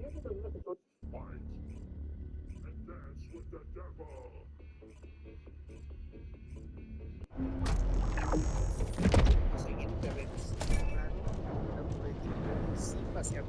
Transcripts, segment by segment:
And dance with the devil. Siguiente rango, campo de tiro sin pasear.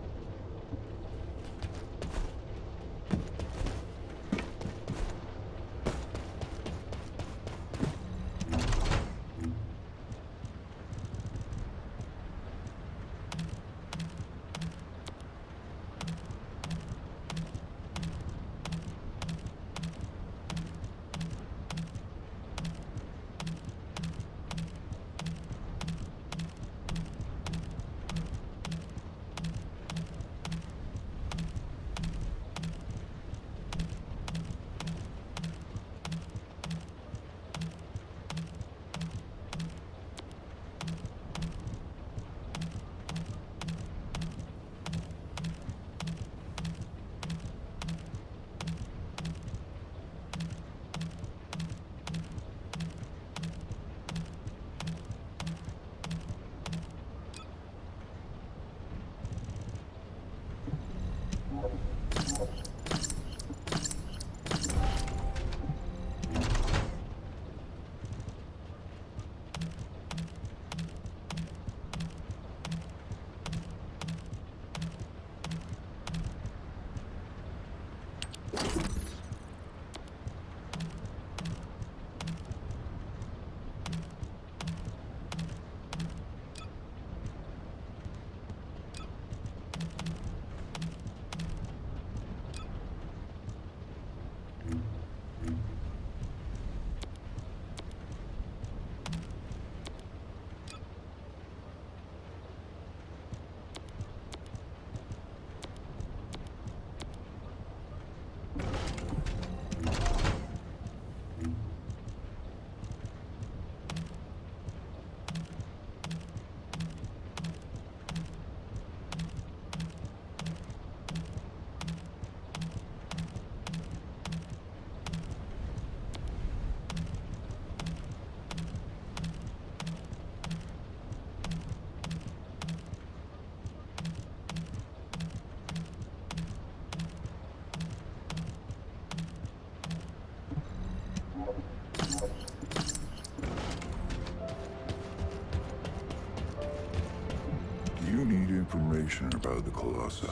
You need information about the Colossi.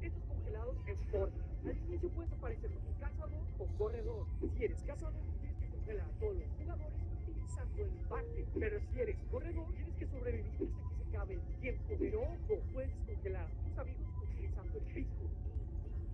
Estos congelados es orden. Al inicio puedes aparecer como cazador o corredor. Si eres cazador, tienes que congelar a todos los jugadores utilizando el parte. Pero si eres corredor, tienes que sobrevivir hasta que se acabe el tiempo. Pero ojo, puedes congelar a tus amigos utilizando el risco.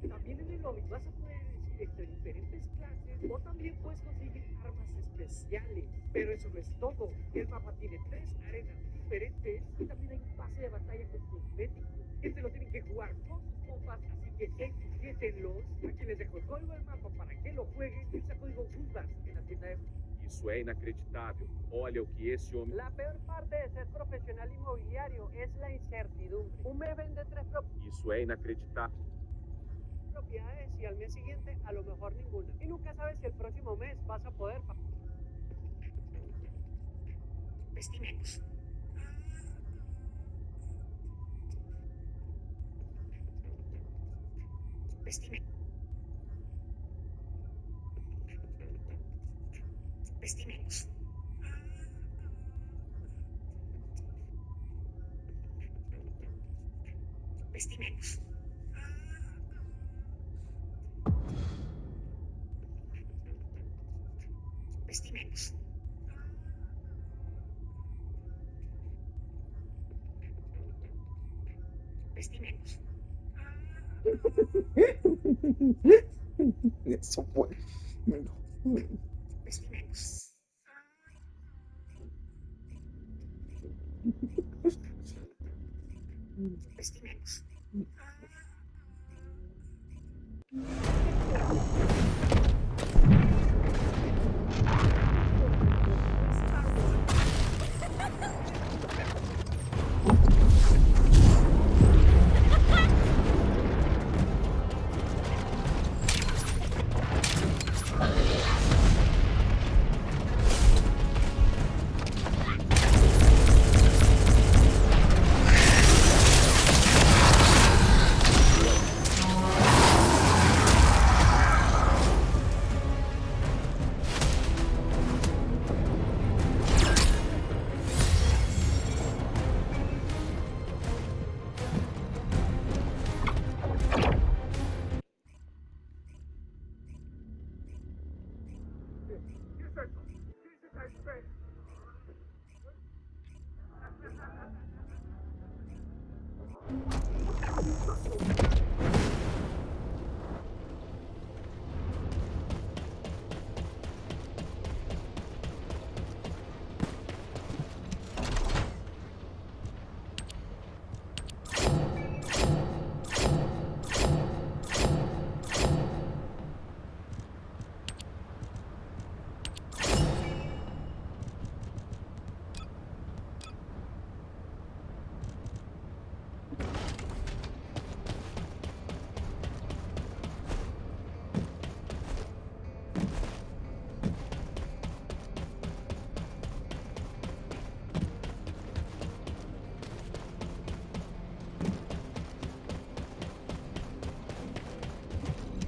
También en el lobby vas a poder elegir entre diferentes clases o también puedes conseguir armas especiales. Pero eso no es todo. El mapa tiene 3 arenas diferentes y también hay un pase de batalla con cosméticos. Este lo tienen que jugar con sus compas, así que etiquétenlos. Aquí les dejo el código del mapa para que lo jueguen. Usa código GUSBAS en la tienda de... Isso é inacreditável. Olha o que esse homem. La peor parte de ser profesional inmobiliario es la incertidumbre. Un mes vende Isso é inacreditável. propiedades y al mes siguiente a lo mejor ninguna. Y nunca sabes si el próximo mes vas a poder Vestimemos. Vestime. Vestimemos. Vestimemos. Vestimemos. Vestimemos. Eso fue. Vestimemos. Vestimemos.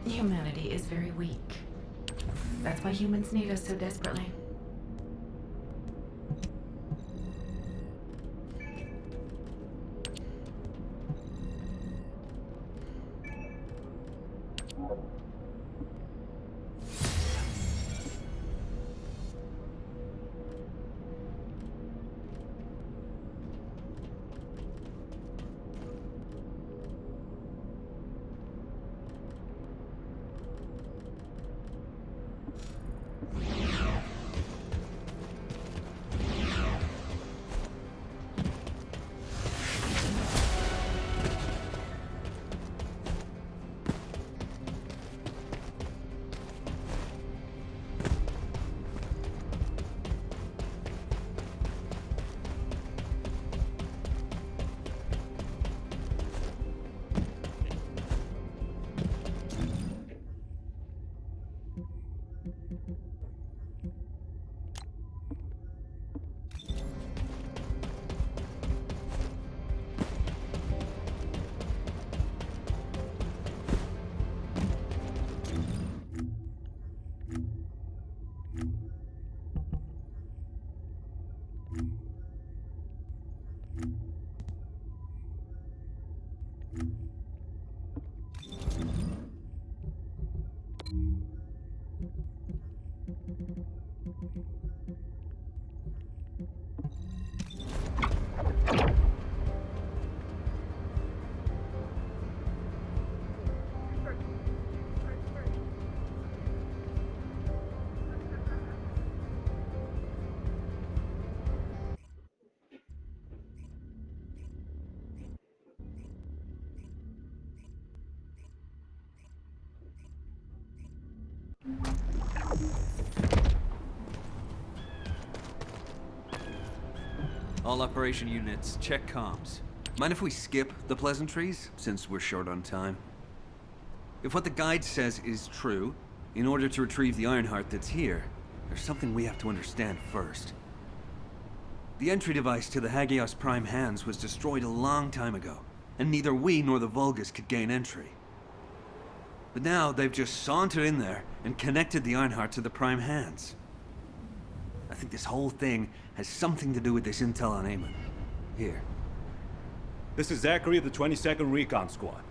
Humanity is very weak. That's why humans need us so desperately. All operation units, check comms. Mind if we skip the pleasantries, since we're short on time? If what the guide says is true, in order to retrieve the Ironheart that's here, there's something we have to understand first. The entry device to the Hagios Prime hands was destroyed a long time ago, and neither we nor the Vulgus could gain entry. But now they've just sauntered in there and connected the Ironheart to the Prime hands. I think this whole thing has something to do with this intel on Eamon. Here. This is Zachary of the 22nd Recon Squad.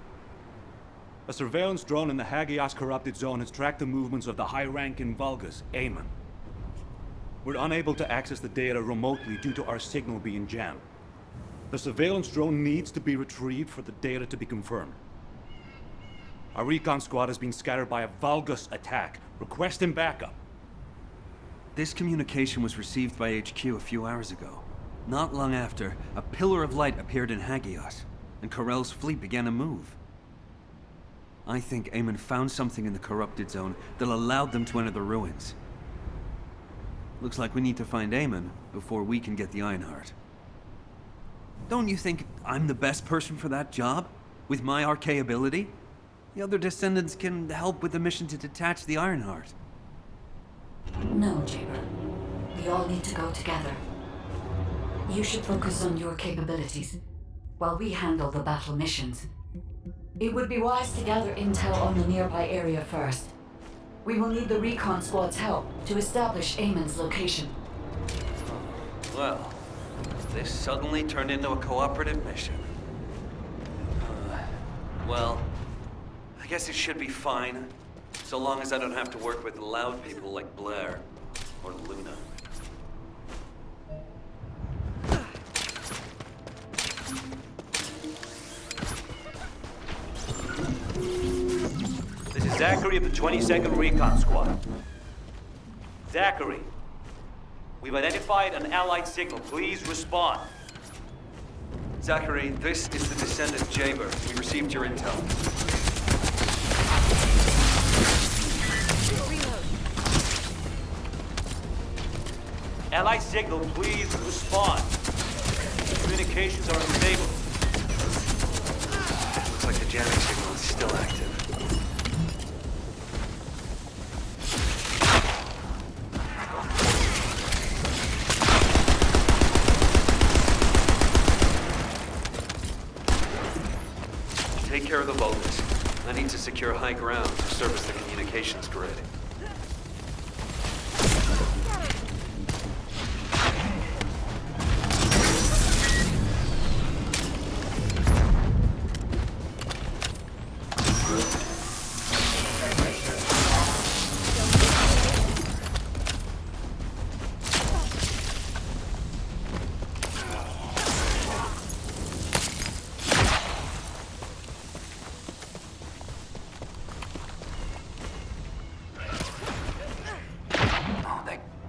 A surveillance drone in the Hagios corrupted zone has tracked the movements of the high-ranking Vulgus, Eamon. We're unable to access the data remotely due to our signal being jammed. The surveillance drone needs to be retrieved for the data to be confirmed. Our recon squad has been scattered by a Vulgus attack. Requesting backup. This communication was received by HQ a few hours ago. Not long after, a pillar of light appeared in Hagios, and Corell's fleet began to move. I think Eamon found something in the corrupted zone that allowed them to enter the ruins. Looks like we need to find Eamon before we can get the Ironheart. Don't you think I'm the best person for that job? With my arcane ability? The other descendants can help with the mission to detach the Ironheart. No, Jaber. We all need to go together. You should focus on your capabilities, while we handle the battle missions. It would be wise to gather intel on the nearby area first. We will need the recon squad's help to establish Eamon's location. Well, this suddenly turned into a cooperative mission. Well, I guess it should be fine, so long as I don't have to work with loud people like Blair or Luna. This is Zachary of the 22nd Recon Squad. Zachary, we've identified an Allied signal. Please respond. Zachary, this is the descendant Jaber. We received your intel. Allied signal, please respond. Communications are unstable. Looks like the jamming signal is still active. Take care of the Vulgus. I need to secure high ground to service the communications grid.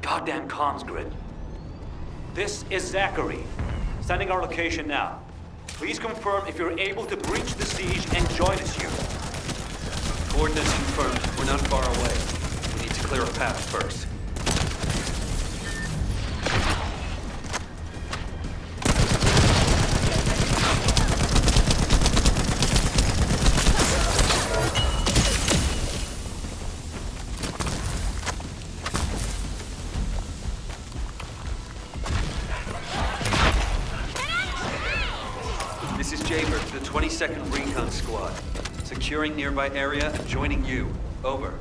Goddamn comms grid. This is Zachary. Sending our location now. Please confirm if you're able to breach the siege and join us here. Coordinates confirmed. We're not far away. We need to clear a path first. This is Jaber to the 22nd Recon Squad. Securing nearby area and joining you. Over.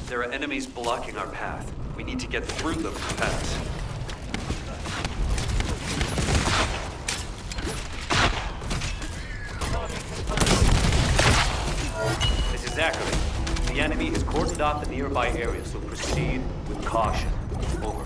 There are enemies blocking our path. We need to get through them fast. This is Zachary. The enemy has cordoned off the nearby area, so proceed with caution. Over.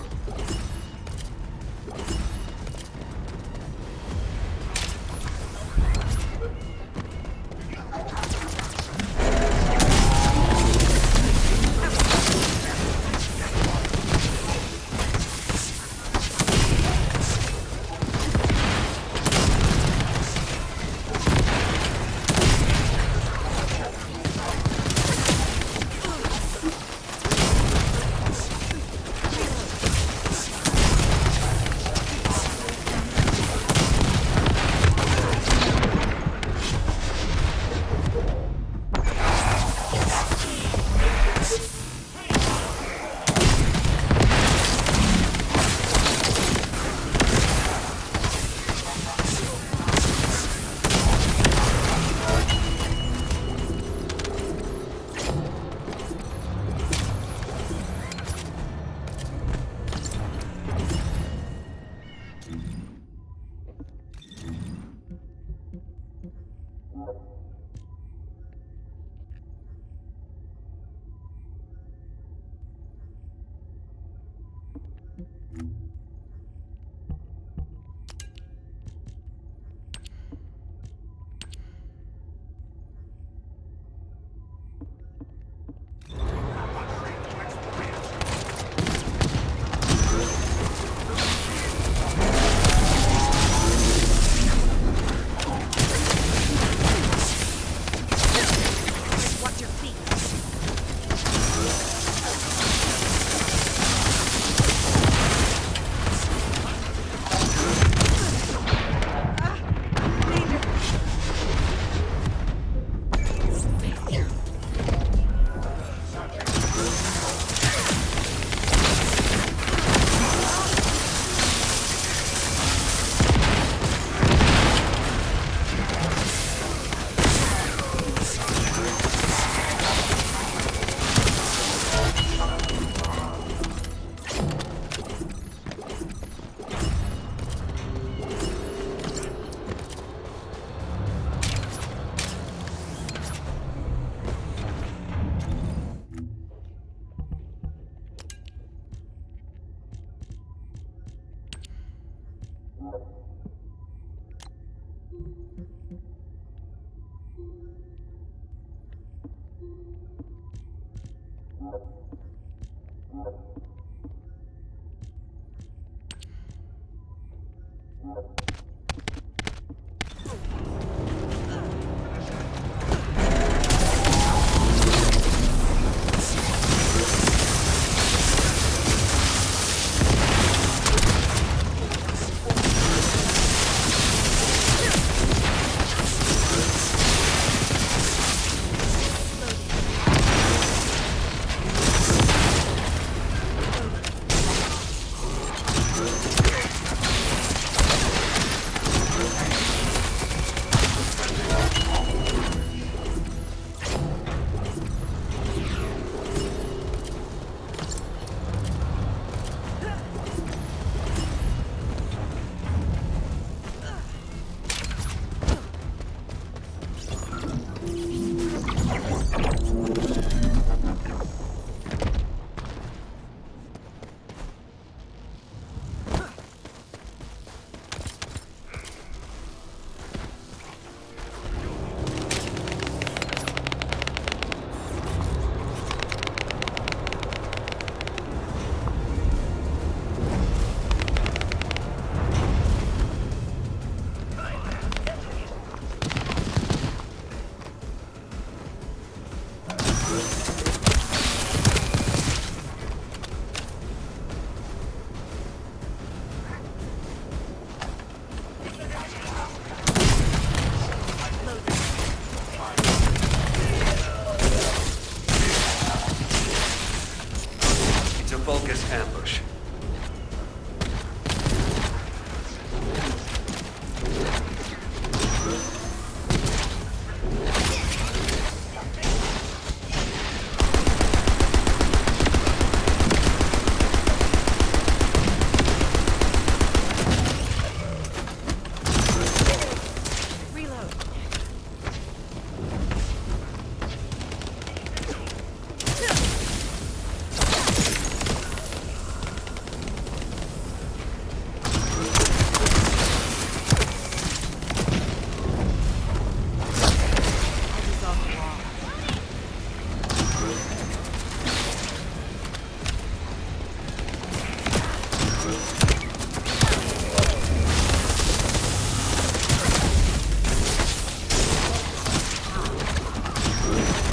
Vulgus ambush.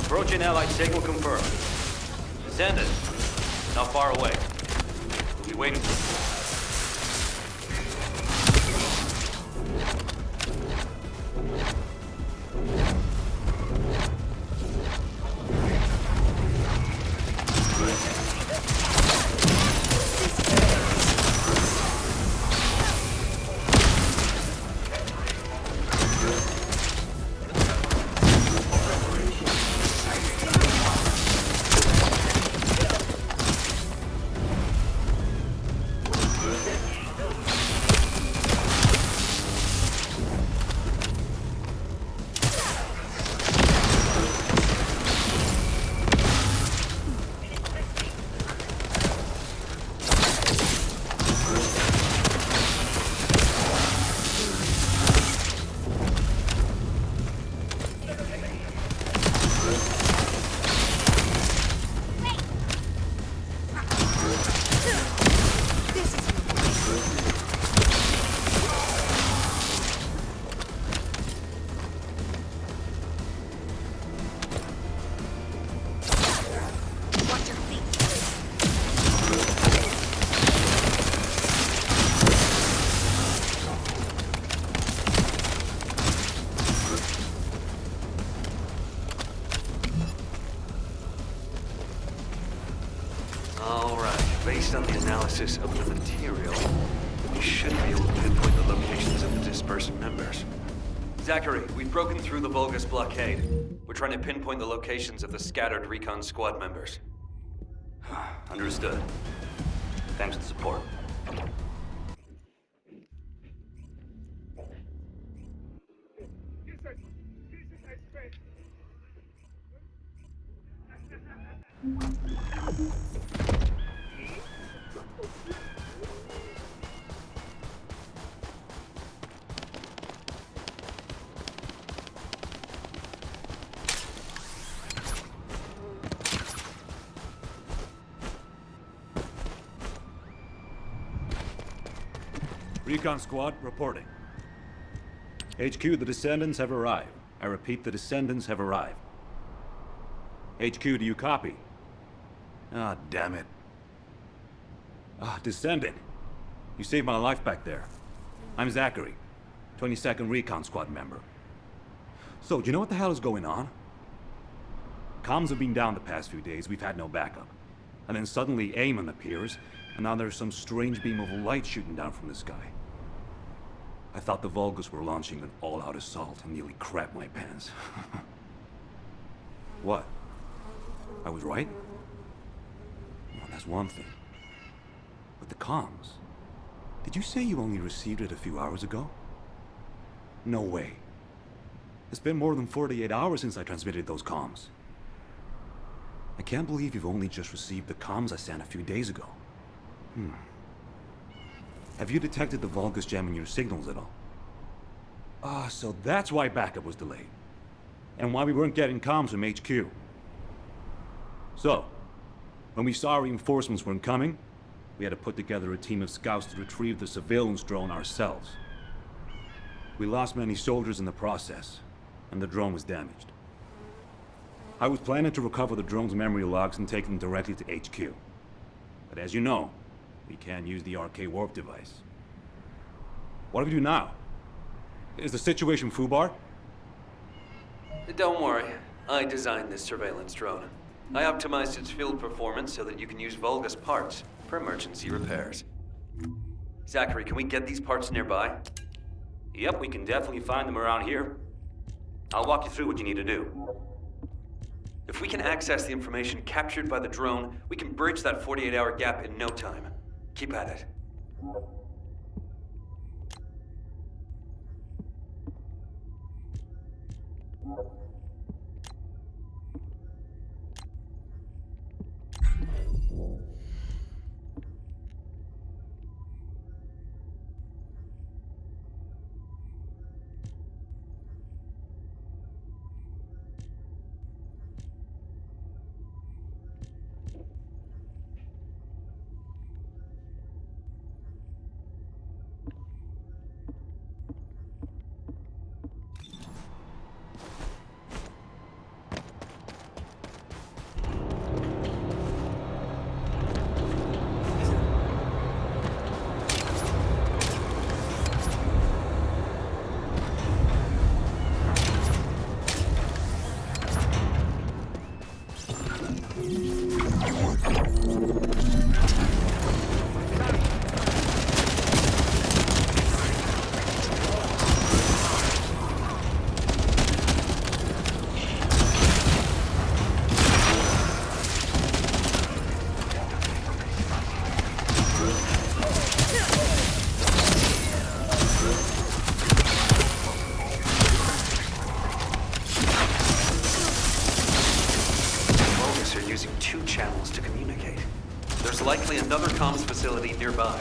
Approaching Allied signal confirmed. Send it. Not far away. We'll be waiting for you. Based on the analysis of the material, we should be able to pinpoint the locations of the dispersed members. Zachary, we've broken through the Vulgus blockade. We're trying to pinpoint the locations of the scattered recon squad members. Understood. Thanks for the support. Recon Squad, reporting. HQ, the Descendants have arrived. I repeat, the Descendants have arrived. HQ, do you copy? Ah, damn it. Ah, Descendant. You saved my life back there. I'm Zachary, 22nd Recon Squad member. So, do you know what the hell is going on? Comms have been down the past few days, we've had no backup. And then suddenly Eamon appears, and now there's some strange beam of light shooting down from the sky. I thought the Vulgus were launching an all-out assault and nearly crapped my pants. What? I was right? Well, that's one thing. But the comms... Did you say you only received it a few hours ago? No way. It's been more than 48 hours since I transmitted those comms. I can't believe you've only just received the comms I sent a few days ago. Have you detected the Vulgus jamming your signals at all? Ah, so that's why backup was delayed. And why we weren't getting comms from HQ. So, when we saw reinforcements weren't coming, we had to put together a team of scouts to retrieve the surveillance drone ourselves. We lost many soldiers in the process, and the drone was damaged. I was planning to recover the drone's memory logs and take them directly to HQ. But as you know, we can't use the RK warp device. What do we do now? Is the situation FUBAR? Don't worry. I designed this surveillance drone. I optimized its field performance so that you can use Vulgus parts for emergency repairs. Zachary, can we get these parts nearby? Yep, we can definitely find them around here. I'll walk you through what you need to do. If we can access the information captured by the drone, we can bridge that 48-hour gap in no time. Keep at it. Likely another comms facility nearby.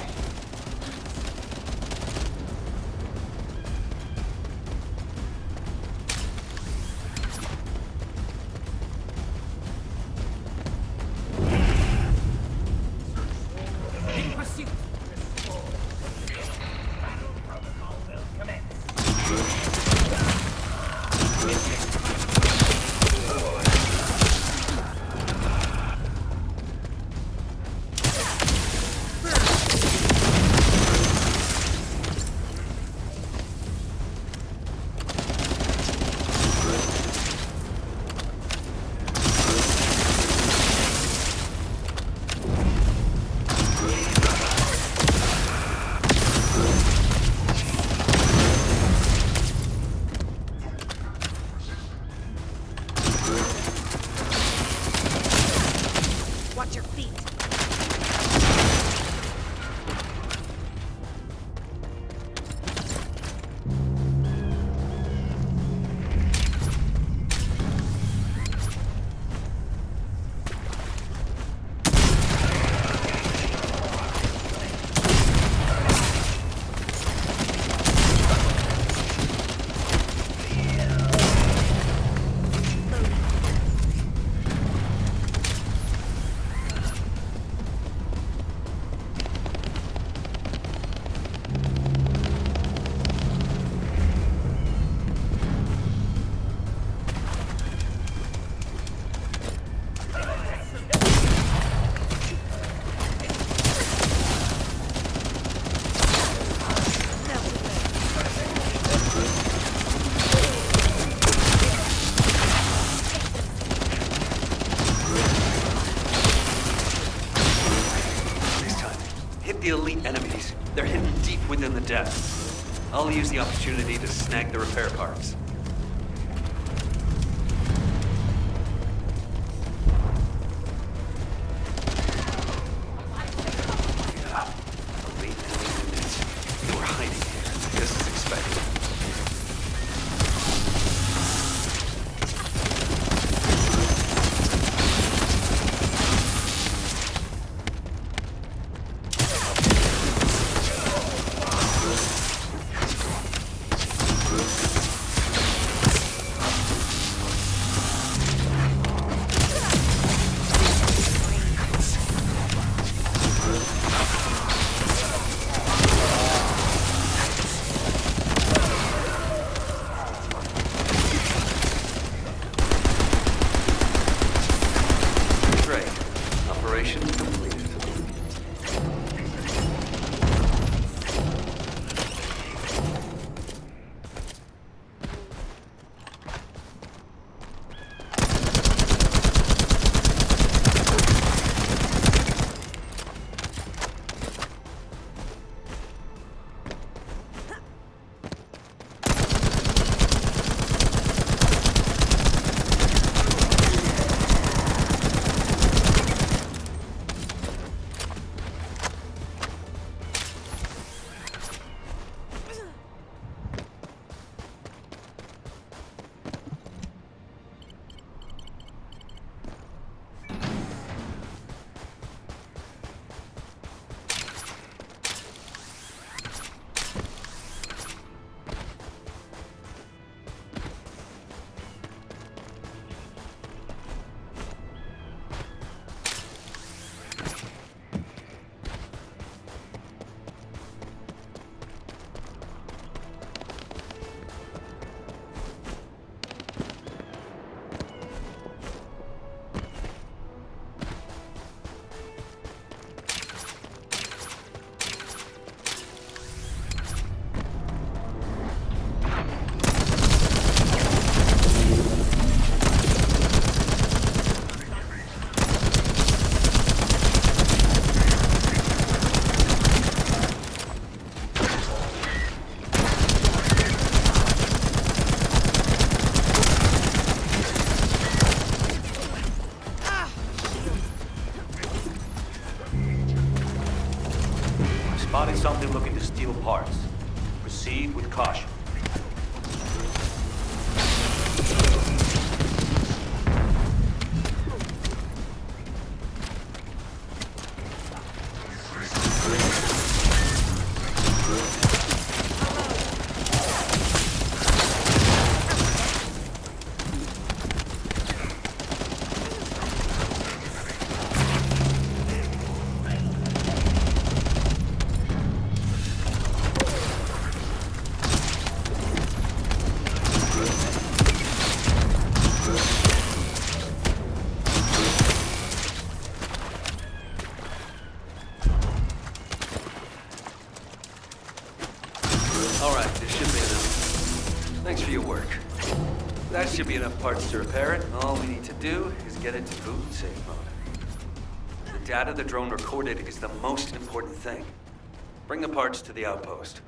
depth. I'll use the opportunity to snag the repair parts. Spotted something looking to steal parts. Proceed with caution. Alright, this should be enough. Thanks for your work. That should be enough parts to repair it. All we need to do is get it to boot and save mode. The data the drone recorded is the most important thing. Bring the parts to the outpost.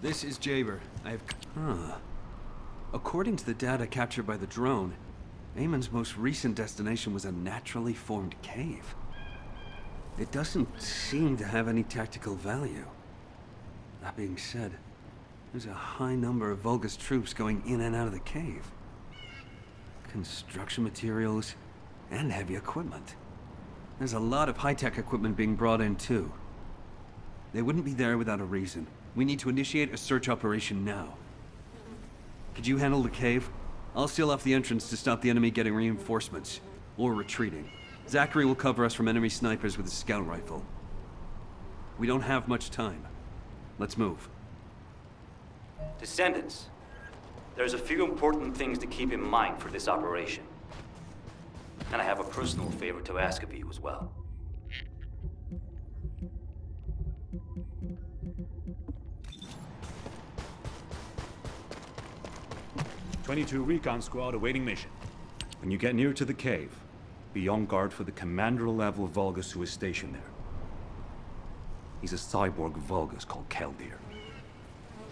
This is Jaber. According to the data captured by the drone, Eamon's most recent destination was a naturally formed cave. It doesn't seem to have any tactical value. That being said, there's a high number of Vulgus troops going in and out of the cave. Construction materials and heavy equipment. There's a lot of high-tech equipment being brought in too. They wouldn't be there without a reason. We need to initiate a search operation now. Could you handle the cave? I'll seal off the entrance to stop the enemy getting reinforcements, or retreating. Zachary will cover us from enemy snipers with his scout rifle. We don't have much time. Let's move. Descendants, there's a few important things to keep in mind for this operation. And I have a personal favor to ask of you as well. 22 recon squad awaiting mission. When you get near to the cave, be on guard for the commander-level Vulgus who is stationed there. He's a cyborg Vulgus called Keldir.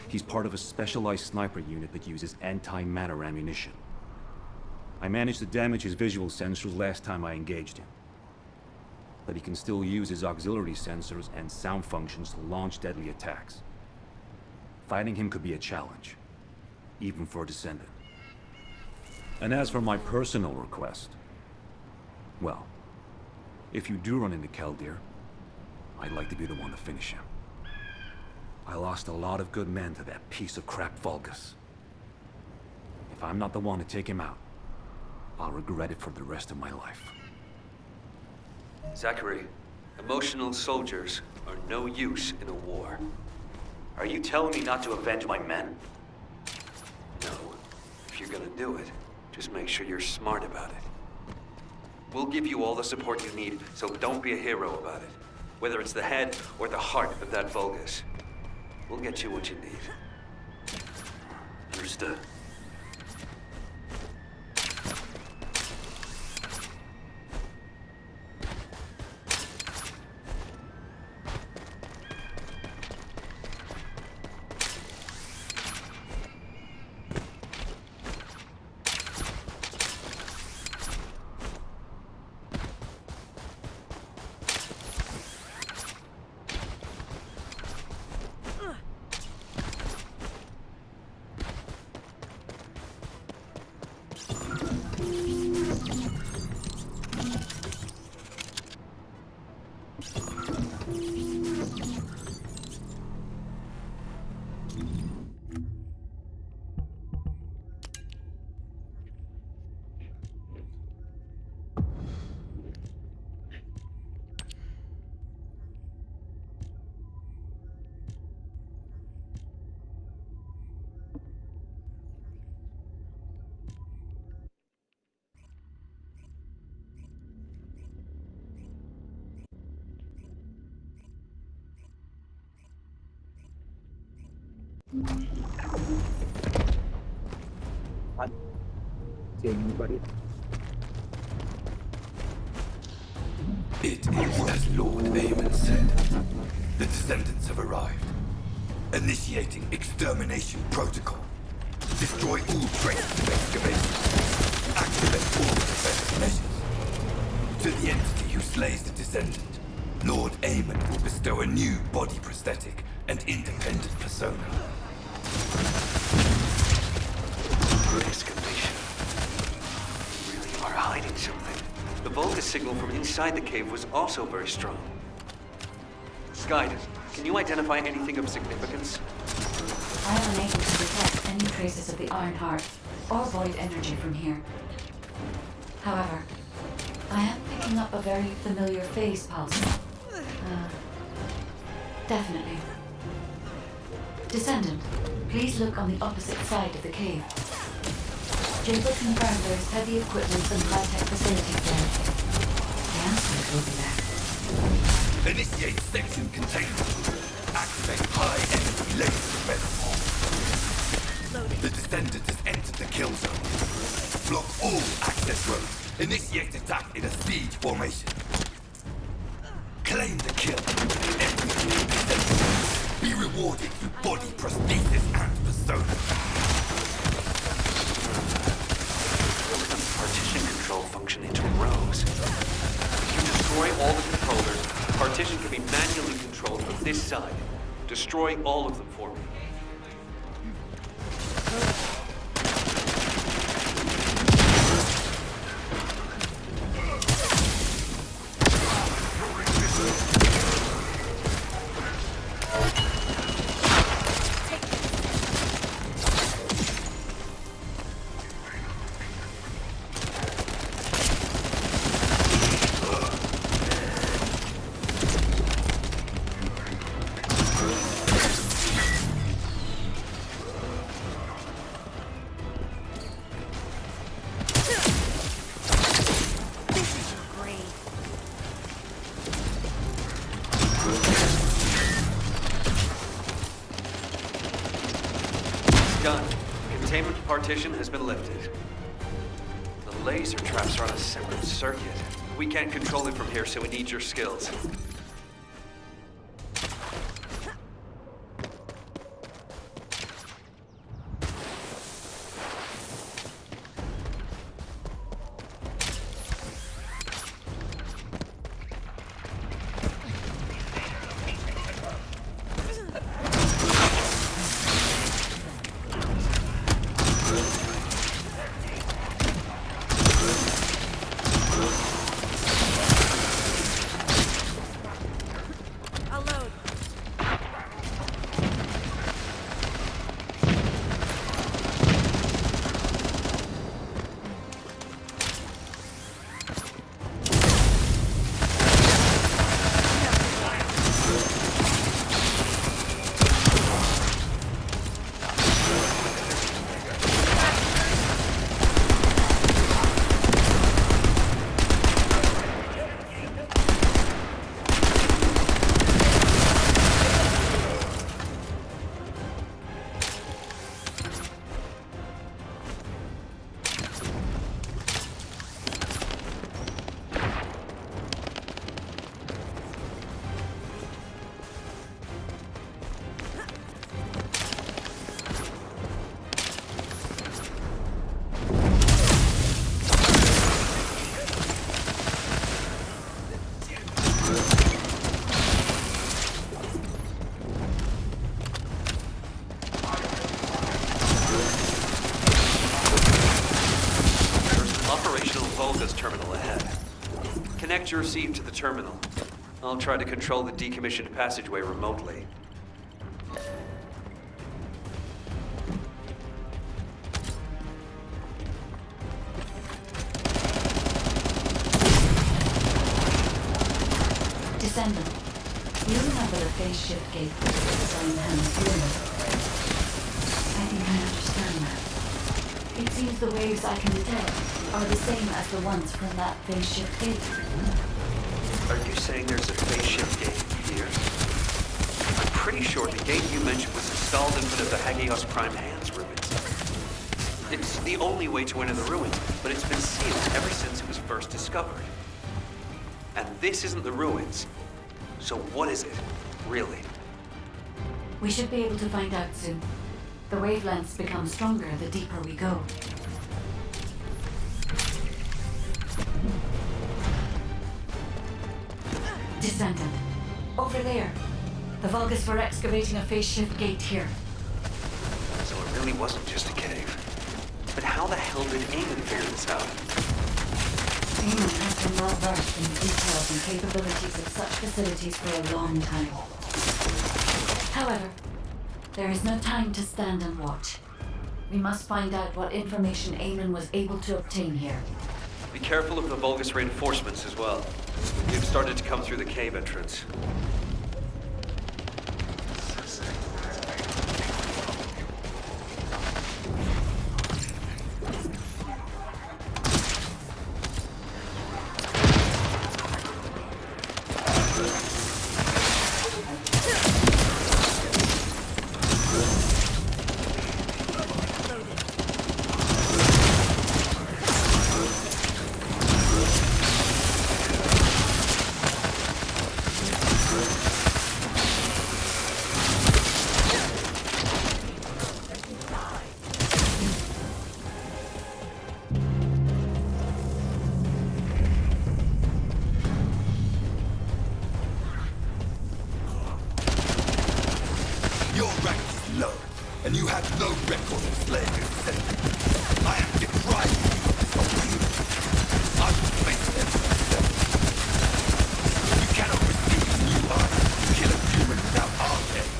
He's part of a specialized sniper unit that uses anti-matter ammunition. I managed to damage his visual sensors last time I engaged him. But he can still use his auxiliary sensors and sound functions to launch deadly attacks. Fighting him could be a challenge, even for a descendant. And as for my personal request, well, if you do run into Keldir, I'd like to be the one to finish him. I lost a lot of good men to that piece of crap Vulgus. If I'm not the one to take him out, I'll regret it for the rest of my life. Zachary, emotional soldiers are no use in a war. Are you telling me not to avenge my men? No. If you're gonna do it, just make sure you're smart about it. We'll give you all the support you need, so don't be a hero about it. Whether it's the head or the heart of that Vulgus. We'll get you what you need. Understood. It is as Lord Aemon said. The descendants have arrived. Initiating extermination protocol. Destroy all traces of excavation. Activate all defensive measures. To the entity who slays the descendant, Lord Aemon will bestow a new body prosthetic and independent persona. Excavation. We really are hiding something. The Volga signal from inside the cave was also very strong. Guide, can you identify anything of significance? I am unable to detect any traces of the Iron Heart or void energy from here. However, I am picking up a very familiar phase pulse. Definitely. Descendant, please look on the opposite side of the cave. Jacob confirmed there is heavy equipment and high-tech facilities there. The answer will be there. Initiate section containment. Activate high-energy laser defense. The Descendant has entered the kill zone. Block all access roads. Initiate attack in a siege formation. Claim the kill. Execute Descendant. Be rewarded through body prosthesis and persona. Partition control function into rows. If you destroy all the controllers, partition can be manually controlled from this side. Destroy all of them for me. Done. Containment partition has been lifted. The laser traps are on a separate circuit. We can't control it from here, so we need your skills. Terminal ahead. Connect your receive to the terminal. I'll try to control the decommissioned passageway remotely. Descendant, you remember the phase shift gate designed hands unit? I think I understand that. It seems the waves I can detect are the same as the ones from that phase shift gate. Are you saying there's a phase shift gate here? I'm pretty sure the gate you mentioned was installed in one of the Hagios Prime Hands ruins. It's the only way to enter the ruin, but it's been sealed ever since it was first discovered. And this isn't the ruins. So what is it, really? We should be able to find out soon. The wavelengths become stronger the deeper we go. Descendant, over there. The Vulgus were excavating a phase shift gate here. So it really wasn't just a cave. But how the hell did Eamon figure this out? Eamon has been well versed in the details and capabilities of such facilities for a long time. However, there is no time to stand and watch. We must find out what information Eamon was able to obtain here. Be careful of the Vulgus reinforcements as well. They've started to come through the cave entrance. Your rank is low, and you have no record of slaying descendants. I am deprived of you of this opportunity. I will face them myself. You cannot receive new life to kill a human without our aid.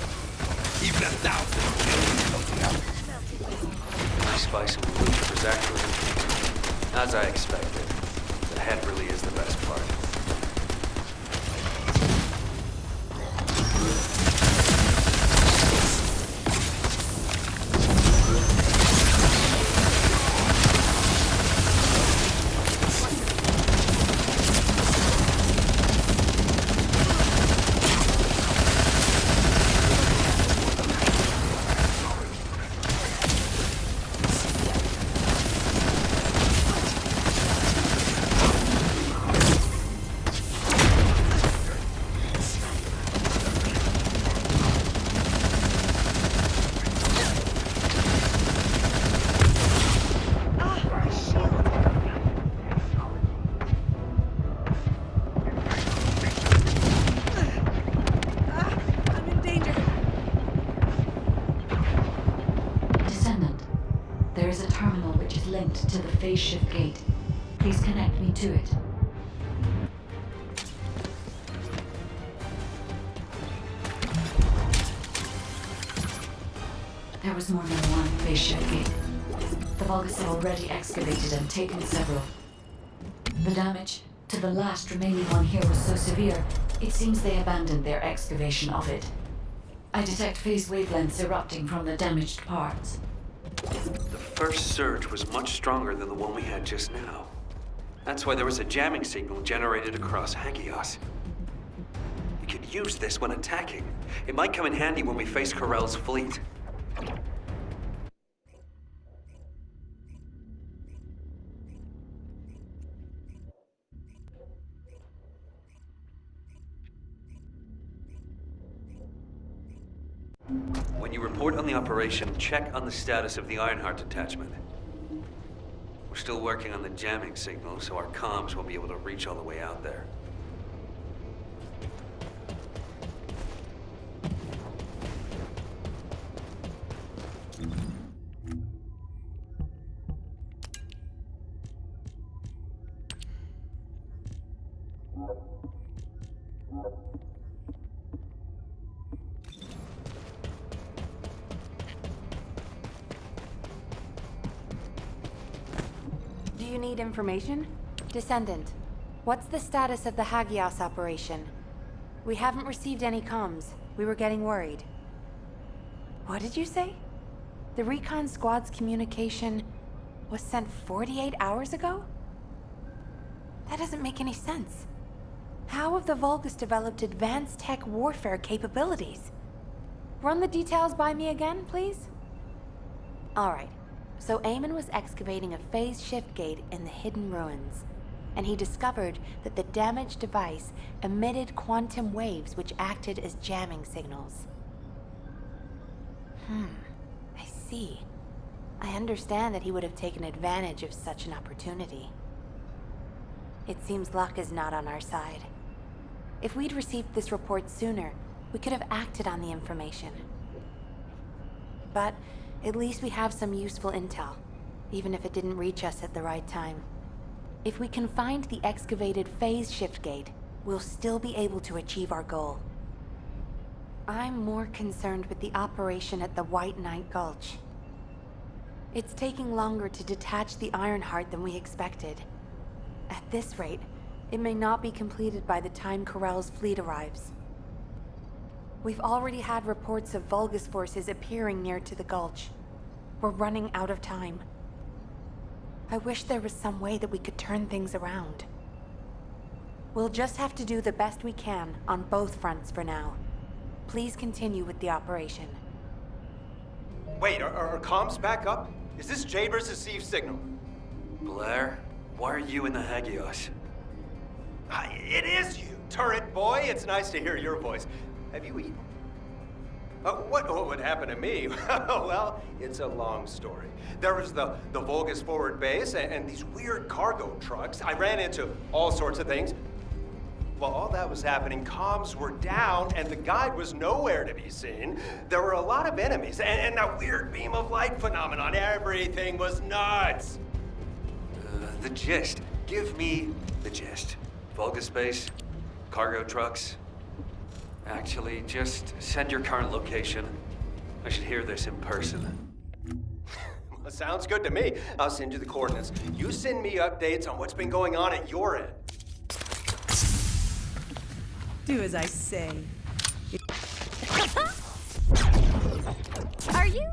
Even 1,000 kills is not enough. Nice spice and food for Zachary. As I expected, the head really is the best part. To the phase shift gate. Please connect me to it. There was more than one phase shift gate. The Vulgus had already excavated and taken several. The damage to the last remaining one here was so severe, it seems they abandoned their excavation of it. I detect phase wavelengths erupting from the damaged parts. The first surge was much stronger than the one we had just now. That's why there was a jamming signal generated across Hagios. We could use this when attacking. It might come in handy when we face Corell's fleet. When you report on the operation, check on the status of the Ironheart detachment. We're still working on the jamming signal, so our comms won't be able to reach all the way out there. Do you need information? Descendant, what's the status of the Hagios operation? We haven't received any comms. We were getting worried. What did you say? The recon squad's communication was sent 48 hours ago? That doesn't make any sense. How have the Vulgus developed advanced tech warfare capabilities? Run the details by me again, please? Alright. So Eamon was excavating a phase shift gate in the hidden ruins, and he discovered that the damaged device emitted quantum waves which acted as jamming signals. I see. I understand that he would have taken advantage of such an opportunity. It seems luck is not on our side. If we'd received this report sooner, We could have acted on the information. But at least we have some useful intel, even if it didn't reach us at the right time. If we can find the excavated phase shift gate, we'll still be able to achieve our goal. I'm more concerned with the operation at the White Knight Gulch. It's taking longer to detach the Ironheart than we expected. At this rate, it may not be completed by the time Corell's fleet arrives. We've already had reports of Vulgus forces appearing near to the gulch. We're running out of time. I wish there was some way that we could turn things around. We'll just have to do the best we can on both fronts for now. Please continue with the operation. Wait, are comms back up? Is this Jaber's received signal? Blair, why are you in the Hagios? It is you, turret boy. It's nice to hear your voice. Have you eaten? What would happen to me? Well, it's a long story. There was the Vulgus forward base and these weird cargo trucks. I ran into all sorts of things. While all that was happening, comms were down and the guide was nowhere to be seen. There were a lot of enemies and that weird beam of light phenomenon. Everything was nuts. The gist. Give me the gist. Vulgus base, cargo trucks. Actually, just send your current location. I should hear this in person. Well, sounds good to me. I'll send you the coordinates. You send me updates on what's been going on at your end. Do as I say. Are you